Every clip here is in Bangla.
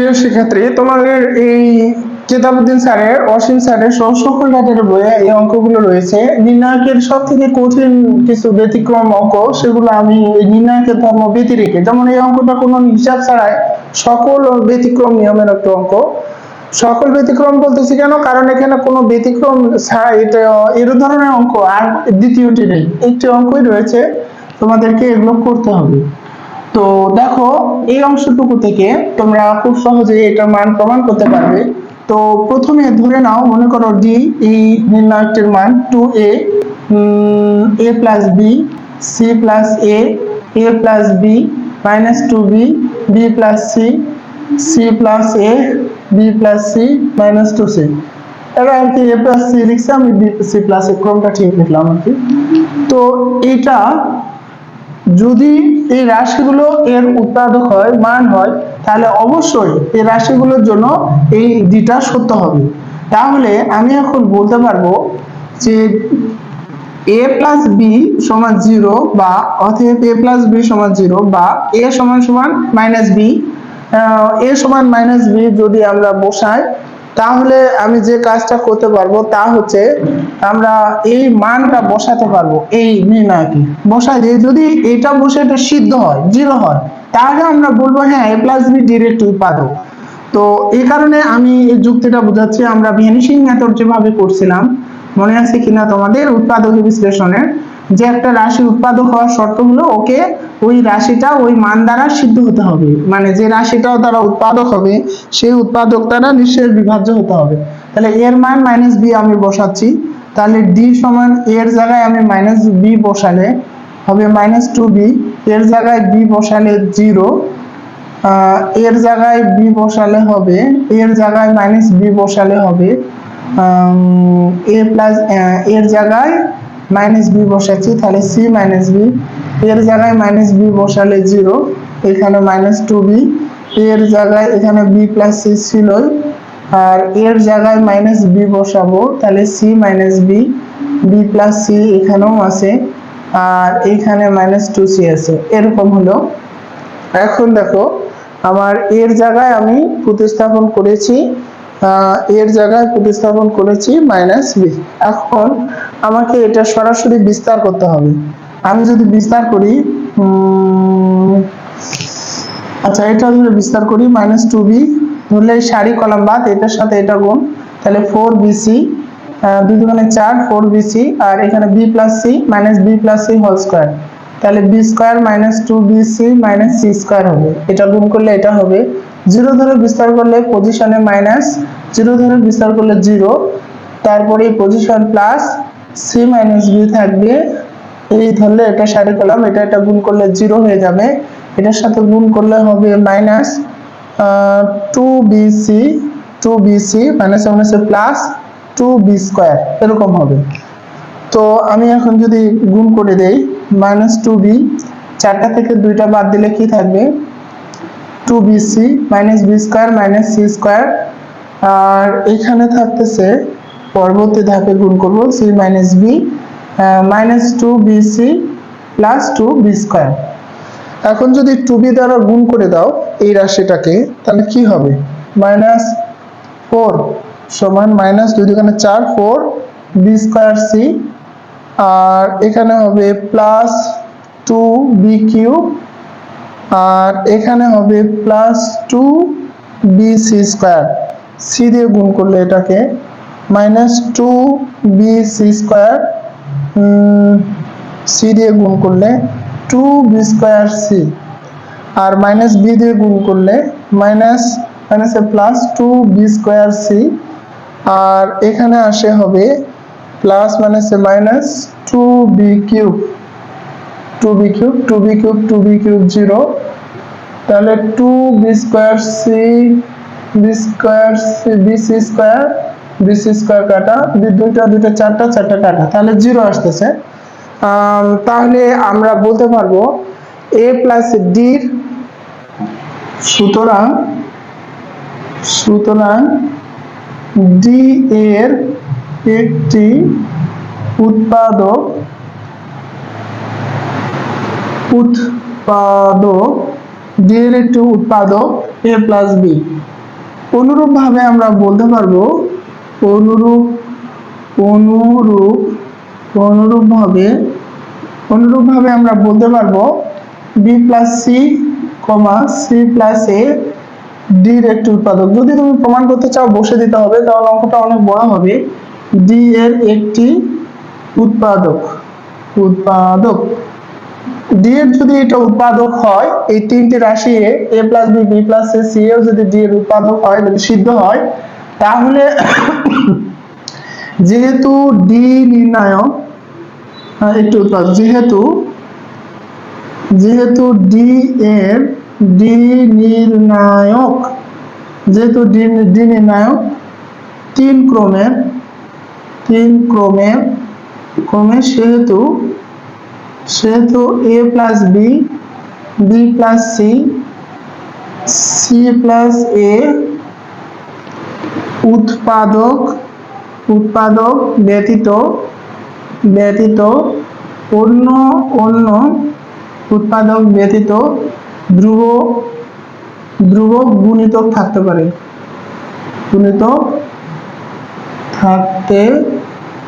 প্রিয় শিক্ষার্থী, তোমাদের এই কেতাবউদ্দিন স্যারের অসীম স্যারের সকল রাতের বইয়ে এই অঙ্কগুলো রয়েছে। নির্ণায়কের সব থেকে কঠিন কিছু ব্যতিক্রম অঙ্ক, সেগুলো আমি নির্ণায়কের ধর্ম ব্যতিরেকে, যেমন এই অঙ্কটা কোনো হিসাব ছাড়াই সকল ব্যতিক্রম নিয়মের একটা অঙ্ক। সকল ব্যতিক্রম বলতেছি কেন, কারণ এখানে কোনো ব্যতিক্রম ছাড়া এটা এর ধরনের অঙ্ক আর দ্বিতীয়টি নেই, একটি অঙ্কই রয়েছে, তোমাদেরকে এগুলো করতে হবে। তো দেখো, এই অংশটুকু থেকে তোমরা খুব সহজে এটার মান প্রমাণ করতে পারবে। তো প্রথমে ধরে নাও, মনে করো ডি, এই নির্ণায়কটির মান 2a, a plus B, C plus A plus B, minus 2b, b plus C, C plus A, B plus C, minus 2c। এবার আর কি, এ প্লাস সি লিখছি আমি, বি সি প্লাস এ, ক্রমটা ঠিক লিখলাম আর কি। তো এটা যদি এই রাশিগুলো এর উৎপাদক হয়, মান হয়, তাহলে অবশ্যই এই রাশিগুলোর জন্য এই ডিটা সত্য হবে। তাহলে আমি এখন বলতে পারবো যে a প্লাস বি সমান 0, বা অতএব a প্লাস বি সমান 0, বা a সমান সমান মাইনাস বি, a সমান মাইনাস বি যদি আমরা বসাই, তাহলে আমি যে কাজটা করতে পারবো তা হচ্ছে আমরা এই মানটা বসাতে পারবো। এই নির্ণায়কে বসাই দিয়ে যদি এটা বসে এটা সিদ্ধ হয়, 0 হয়, তাহলে আমরা বলবো হ্যাঁ a প্লাস বি ডিরেক্ট উৎপাদক। তো এই কারণে আমি এই যুক্তিটা বোঝাচ্ছি। আমরা ভ্যানিশিং মেথড যেভাবে করছিলাম, মনে আছে কিনা তোমাদের, উৎপাদক বিশ্লেষণের, যে একটা রাশির উৎপাদক হওয়ার শর্ত হলো ওকে ওই রাশিটা ওই মান দ্বারা সিদ্ধ হতে হবে, মানে যে রাশিটাও দ্বারা উৎপাদক হবে সেই উৎপাদক দ্বারা নিঃশেষ বিভাজ্য হতে হবে। তাহলে এর মান মাইনাস বি আমি বসাচ্ছি, তাহলে ডি সমান এর জায়গায় আমি মাইনাস বি বসালে হবে মাইনাস 2b, এর জায়গায় বি বসালে 0, এর জায়গায় বি বসালে হবে, এর জায়গায় মাইনাস বি বসালে হবে এ প্লাস, এর জায়গায় মাইনাস বি বসাচ্ছি, তাহলে সি মাইনাস বি, এর জায়গায় মাইনাস বি বসালে 0, এখানে মাইনাস 2b, এর জায়গায় এখানে বি প্লাস সি ছিল, আর এর জায়গায় মাইনাস বি বসাবো, তাহলে C minus B, B plus C এখানেও আছে, আর এখানে মাইনাস 2c আছে। এরকম হলো। এখন দেখো, আমার এর জায়গায় আমি প্রতিস্থাপন করেছি, এর জায়গায় প্রতিস্থাপন করেছি মাইনাস বি। এখন আমাকে এটা সরাসরি বিস্তার করতে হবে। আমি যদি বিস্তার করি, আচ্ছা এটা যদি বিস্তার করি, মাইনাস 2b ধরলে সারি কলাম বাদ, এটার সাথে এটা গুণ, তাহলে 4bc, 2 দুগুণে 4, 4bc, আর এখানে b plus C minus B plus C whole square, তাহলে B square minus 2bc minus C square হবে। এটা গুণ করলে এটা হবে, 0 ধরে বিস্তার করলে পজিশনে মাইনাস, 0 ধরে বিস্তার করলে 0, তারপরে position plus C minus B থাকবে, এই ধরলে এটা সারি কলাম, এটা গুণ করলে 0 হয়ে যাবে, এটার সাথে গুণ করলে হবে minus 2bc minus minus plus 2b square, এরকম হবে। তো আমি এখন যদি গুণ করে দেই, মাইনাস 2b, 4টা থেকে 2টা বাদ দিলে কি থাকবে, 2bc minus B square minus C square, আর এখানে থাকতেছে পরবর্তী ধাপে গুণ করব C minus B, minus 2bc plus 2b square. এখন যদি 2b দ্বারা গুণ করে দাও এই রাশিটাকে, তাহলে কি হবে, মাইনাস 4 সমান মাইনাস 2 দুগুণে 4, 4b স্কয়ার সি, আর এখানে হবে প্লাস 2b কিউব, আর এখানে হবে প্লাস 2bc স্কয়ার, সি দিয়ে গুণ করলে এটাকে মাইনাস 2bc স্কয়ার, সি দিয়ে গুণ করলে 2b স্কয়ার সি, আর মাইনাস বি দিয়ে গুণ করলে minus minus plus 2b square C, আর এখানে আসে হবে প্লাস মাইনাসে minus 2b cube, 2b cube 0, তাহলে 2b square C, b square C, bc square, bc square কাটা, দুইটা চারটা কাটা, তাহলে 0 আসতেছে। তাহলে আমরা বলতে পারবো a প্লাস ডি, সুতরাং ডি এর একটি উৎপাদক ডি এর একটি উৎপাদক এ প্লাস বি। অনুরূপ ভাবে আমরা বলতে পারবো অনুরূপ অনুরূপ অনুরূপ ভাবে আমরা বলতে পারবো B plus c comma C plus এ ডির একটি উৎপাদক। যদি তুমি প্রমাণ করতে চাও বসে দিতে হবে, তাহলে অঙ্কটা অনেক বড় হবে। ডি এর একটি উৎপাদক উৎপাদক ডি এর যদি এটা উৎপাদক হয়, এই তিনটি রাশি A plus B B plus C C এর যদি ডি এর উৎপাদক হয়, যদি সিদ্ধ হয়, তাহলে যেহেতু ডি নির্ণায়ক একটি উৎপাদক, যেহেতু ডি নির্ণায়ক তিন ক্রমের সেহেতু A plus B B plus C C plus A উৎপাদক ব্যতীত অন্য উৎপাদক ব্যতীত ধ্রুবক গুণিতক থাকতে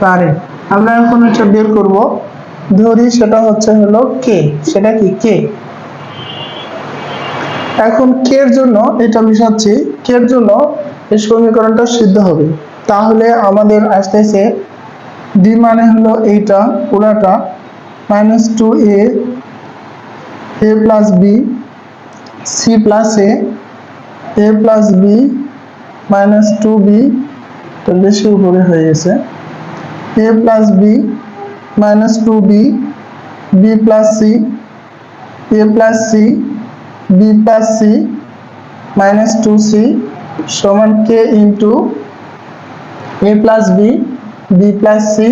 পারে। আমরা এখন এটা বের করব। ধরি সেটা হলো কে। সেটা কি কে? এখন কে এর জন্য এটা মিশাচ্ছি, কে এর জন্য এই সমীকরণটা সিদ্ধ হবে। তাহলে আমাদের আসতেছে ডি মানে হলো এইটা পুরাটা minus 2a plus B C plus A plus B minus 2b, তো বেশি উপরে হয়ে গেছে, A plus B minus 2b B plus C A plus C B plus C minus 2c সমান K into A plus B B plus C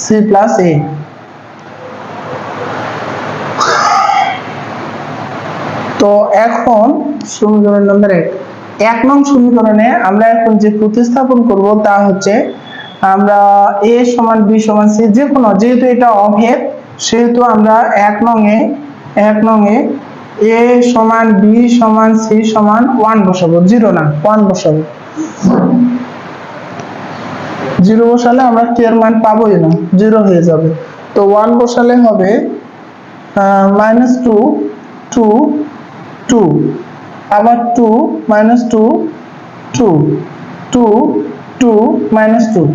C plus A. তো এখন সমীকরণ নম্বর 1 নং সমীকরণে আমরা এখন যে প্রতিস্থাপন করব তা হচ্ছে আমরা a সমান b সমান c, যে কোনো, যেহেতু এটা অভেদ সেহেতু আমরা 1 নং এ a সমান b সমান c সমান 1 বসাবো, 0 না 1 বসাবো। 0 বসালে আমরা k এর মান পাবোই না, 0 হয়ে যাবে। তো 1 বসালে হবে মাইনাস 2 আবার 2 মাইনাস 2 মাইনাস 2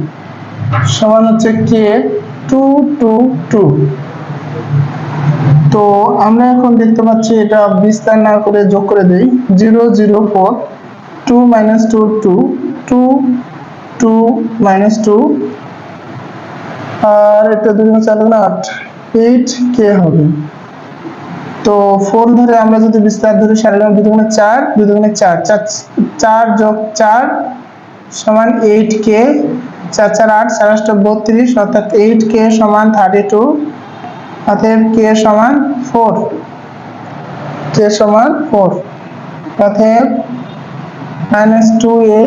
সমান হচ্ছে k 2 তো আমরা এখন দেখতে পাচ্ছি এটা বিস্তার না করে যোগ করে দেই। 0 0 4 2 মাইনাস 2 মাইনাস 2 আর এটা 2 4 8 8k হবে। তো 4 ধরে আমরা যদি বিস্তার ধরে সারলাম 2 দুগুণে 4 2 দুগুণে 4 4 যোগ 4 সমান 8k 4 4 8 4 8 32, অর্থাৎ 8k সমান 32, অতএব k সমান 4, অতএব minus 2a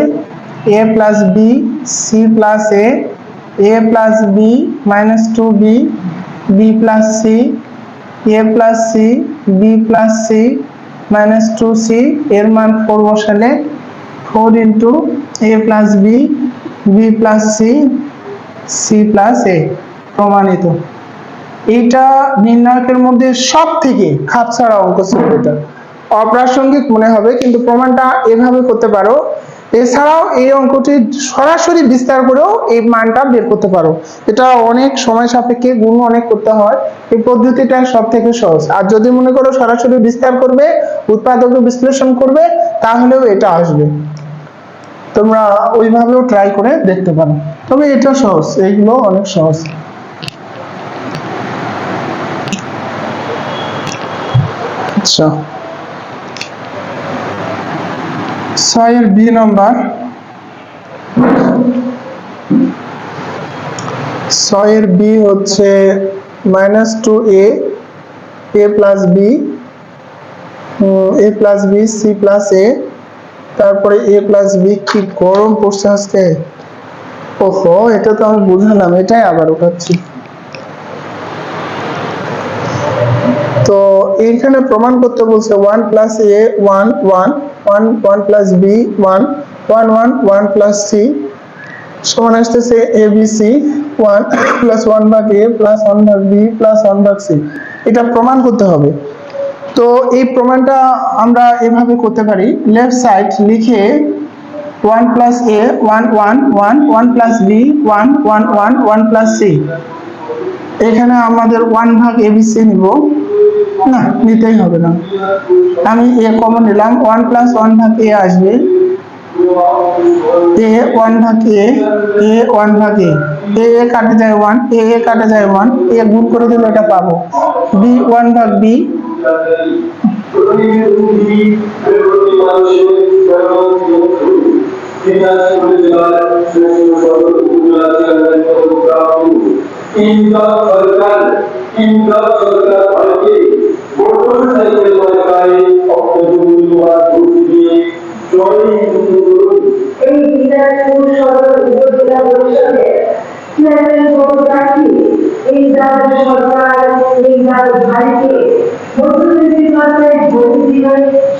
plus b c plus a plus b minus 2b b plus c a plus c b plus c minus 2c এর মান 4 বসালে 4 into a plus b b plus c c plus a। প্রমাণিত। এটা নির্ণায়কের মধ্যে সব থেকে খাপছাড়া অঙ্ক ছিল। এটা অপ্রাসঙ্গিক মনে হবে, কিন্তু প্রমাণটা এভাবে করতে পারো। এছাড়াও এই অঙ্কটি সরাসরি বিস্তার করেও এই মানটা বের করতে পারো। এটা অনেক সময় সাপেক্ষে, গুণ অনেক করতে হয়। এই পদ্ধতিটা সব থেকে সহজ। আর যদি মনে করো সরাসরি বিস্তার করবে, উৎপাদক বিশ্লেষণ করবে, তাহলেও এটা আসবে। তোমরা ওইভাবেও ট্রাই করে দেখতে পারো। তবে এটা সহজ, এইগুলো অনেক সহজ। আচ্ছা, 6 এর বি নাম্বার, 6 এর বি হচ্ছে minus 2a plus B C plus A, তারপরে a প্লাস বি। কি গরম পড়ছে আজকে, ওহো, এটা তো আমি বুঝলাম, এটাই আবার উঠাচ্ছি। তো এখানে প্রমাণ করতে বলছে 1 প্লাস এ 1 1 1 1 প্লাস বি 1 1 1 1 প্লাস সি সমান আসতেছে এ বি সি 1 প্লাস 1 ভাগ এ প্লাস 1 ভাগ বি প্লাস 1 ভাগ সি। এটা প্রমাণ করতে হবে। তো এই প্রমাণটা আমরা এভাবে করতে পারি, লেফট সাইড লিখে 1 প্লাস এ 1 1 1 1 প্লাস বি 1 1 1 1 প্লাস সি। এখানে আমাদের 1 ভাগ এবিসি নিব, না নিতেই হবে না, আমি এ কমন নিলাম, 1 প্লাস 1 ভাগ এ আসবে, এ 1 ভাগ এ 1 ভাগ এ কাটে যায় 1, এ কাটে যায় 1, এ গুণ করে দিলে এটা পাবো, বি 1 ভাগ বি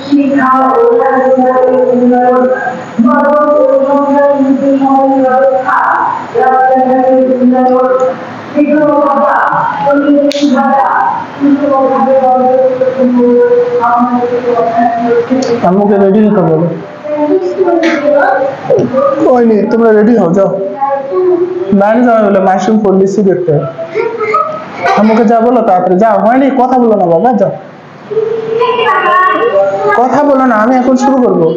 শিক্ষা ও আমাকে রেডি হতে বলো। ওই নি তোমরা রেডি হও, যাও বাইরে যাওয়া বলে মাশরুম পলিসি দেখতে, আমাকে যা বলো তাড়াতাড়ি যাও, হয়নি কথা বলো না বাবা, যাও কথা বলো না, আমি এখন শুরু করবো।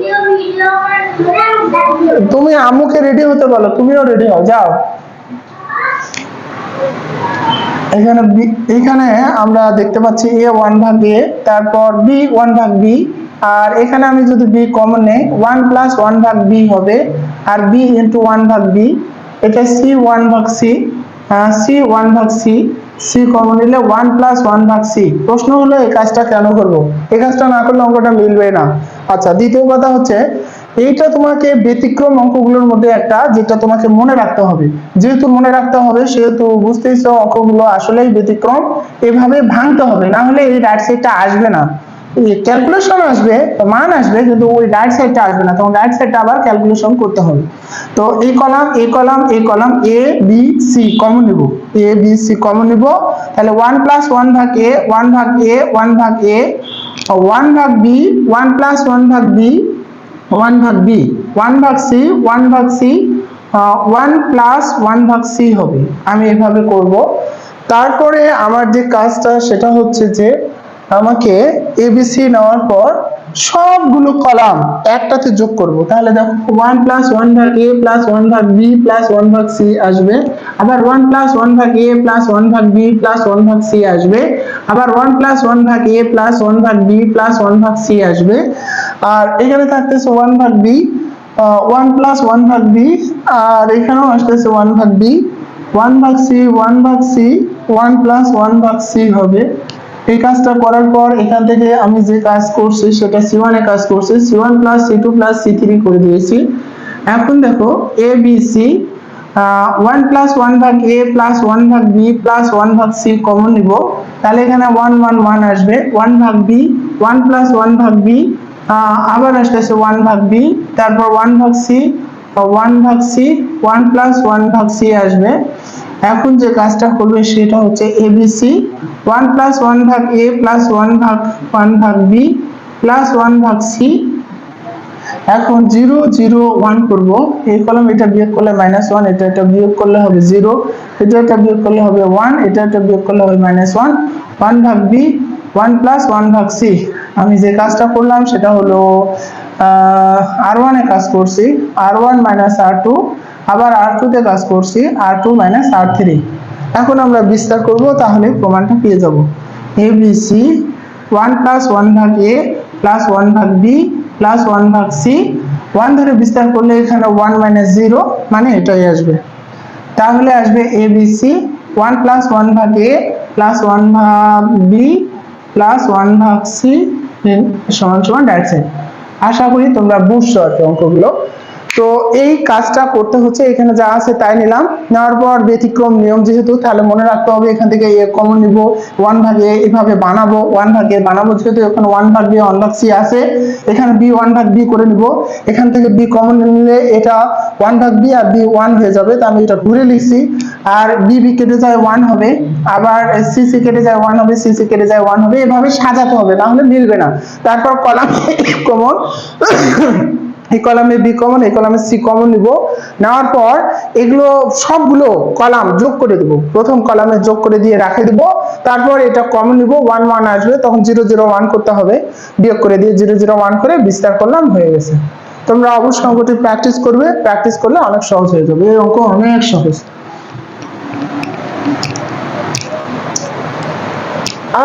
তুমি আম্মুকে রেডি হতে বলো, তুমিও রেডি হও, যাও। এখানে আমরা দেখতে পাচ্ছি এ 1 ভাগ এ, তারপর বি 1 ভাগ বি, আর এখানে আমি যদি বি কমন নেই 1 প্লাস 1 ভাগ বি হবে, আর বি ইন্টু 1 ভাগ বি, এটা সি 1 ভাগ সি, সি 1 ভাগ সি, সি কমন নিলে 1 প্লাস 1 ভাগ সি। প্রশ্ন হলো এই কাজটা কেন করবো, এই কাজটা না করলে অঙ্কটা মিলবে না। আচ্ছা, দ্বিতীয় কথা হচ্ছে এইটা তোমাকে ব্যতিক্রম অঙ্কগুলোর মধ্যে একটা, যেটা তোমাকে মনে রাখতে হবে, যেহেতু মনে রাখতে হবে সেহেতু বুঝতেইছো অঙ্কগুলো আসলেই ব্যতিক্রম, এভাবে ভাঙতে হবে, না হলে এই রাইট সাইডটা আসবে না, ক্যালকুলেশন আসবে, মান আসবে, কিন্তু ওই রাইট সাইডটা আসবে না, তখন রাইট সাইডটা আবার ক্যালকুলেশন করতে হবে। তো এই কলাম এই কলাম এই column A B C common নিব, এ বি সি কমন নিব, তাহলে 1 প্লাস 1 ভাগ এ 1 ভাগ এ 1 ভাগ এ 1 ভাগ বি 1 প্লাস 1 ভাগ বি 1 ভাগ বি 1 ভাগ সি 1 ভাগ সি 1 প্লাস 1 ভাগ সি হবে। আমি এভাবে করব। তারপরে আমার যে কাজটা সেটা হচ্ছে যে আমাকে এবিসি নেওয়ার পর সবগুলো কলাম একটাতে যোগ করব, তাহলে দেখো 1 প্লাস 1 ভাগ এ প্লাস 1 ভাগ বি প্লাস 1 ভাগ সি আসবে, আবার 1 প্লাস 1 ভাগ এ প্লাস 1 ভাগ বি প্লাস 1 ভাগ সি আসবে, আবার 1 প্লাস 1 ভাগ এ প্লাস 1 ভাগ বি প্লাস 1 ভাগ সি আসবে, আর এখানে থাকতেছে 1 ভাগ বি 1 প্লাস 1 ভাগ বি, আর এখানেও আসতেছে 1 ভাগ বি 1 ভাগ সি 1 ভাগ সি 1 প্লাস 1 ভাগ সি হবে। এই কাজটা করার পর এখান থেকে আমি যে কাজ করছি সেটা C1 এ কাজ করছি, C1 plus C2 plus C3 করে দিয়েছি। এখন দেখো এ বি সি 1 প্লাস 1 ভাগ এ প্লাস 1 ভাগ বি প্লাস 1 ভাগ সি কমন নিব, তাহলে এখানে 1 1 1 আসবে, 1 ভাগ বি 1 প্লাস 1 ভাগ বি, আবার আসতেছে 1 ভাগ বি, তারপর 1 ভাগ সি 1 ভাগ সি 1 প্লাস 1 ভাগ সি আসবে। এখন যে কাজটা করবে সেটা হচ্ছে এবিসি 1 প্লাস 1 ভাগ এ প্লাস 1 ভাগ বি প্লাস 1 ভাগ সি। এখন 0 0 1 করব, এই কলম এটা বিয়োগ করলে -1, এটা বিয়োগ করলে হবে 0, এটা বিয়োগ করলে হবে 1, এটা বিয়োগ করলে হবে -1, 1 ভাগ বি 1 প্লাস 1 ভাগ সি। আমি যে কাজটা করলাম সেটা হলো R1 এ কাজ করছি, R1 R2, আবার R2 তে কাজ করছি, R2 R3। এখন আমরা বিস্তার করব, তাহলে প্রমাণটা পেয়ে যাব। ABC 1 প্লাস 1 ভাগ এ প্লাস 1 ভাগ বি প্লাস 1 ভাগ সি, 1 ধরে বিস্তার করলে এখানে 1 0 মানে এটাই আসবে, তাহলে আসবে ABC 1 প্লাস 1 ভাগ এ প্লাস 1 ভাগ বি প্লাস 1 ভাগ সি সমান সমান রাইট সাইড। আশা করি তোমরা বুঝছো আর কি অঙ্কগুলো। তো এই কাজটা করতে হচ্ছে, এখানে যা আছে তাই নিলাম, নেওয়ার পর ব্যতিক্রম নিয়ম যেহেতু, তাহলে মনে রাখতে হবে এখান থেকে এ কমন নিব, 1 ভাগে এভাবে বানাবো, 1 ভাগে বানাবো যেহেতু এখানে 1 ভাগ বি 1 ভাগ সি আছে, এখানে বি 1 ভাগ বি করে নিব, এখান থেকে বি কমন নিলে এটা 1 ভাগ বি আর বি 1 হয়ে যাবে, তো আমি এটা ঘুরে লিখছি, আর বি বি কেটে যায় 1 হবে, আবার সি সি কেটে যায় 1 হবে, সি সি কেটে যায় 1 হবে, এভাবে সাজাতে হবে, না হলে মিলবে না। তারপর কলাম কমন, এই কলামে বি কমন, এই কলামে সি কমন নিব, নেওয়ার পর এগুলো সবগুলো কলাম যোগ করে দেব, প্রথম কলামে যোগ করে দিয়ে রাখে দেব, তারপর এটা কমন নিব, 1 1 আসবে, তখন 0 0 1 করতে হবে, বিয়োগ করে দিয়ে 0 0 1 করে বিস্তার করলাম, হয়ে গেছে। তোমরা অবশ্যই অঙ্কটি প্র্যাকটিস করবে, প্র্যাকটিস করলে অনেক সহজ হয়ে যাবে, এই অঙ্ক অনেক সহজ।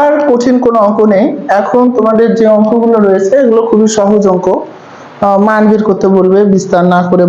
আর কঠিন কোনো অঙ্ক নেই, এখন তোমাদের যে অঙ্কগুলো রয়েছে এগুলো খুবই সহজ অঙ্ক, মান বের করতে বলবে বিস্তার না করে।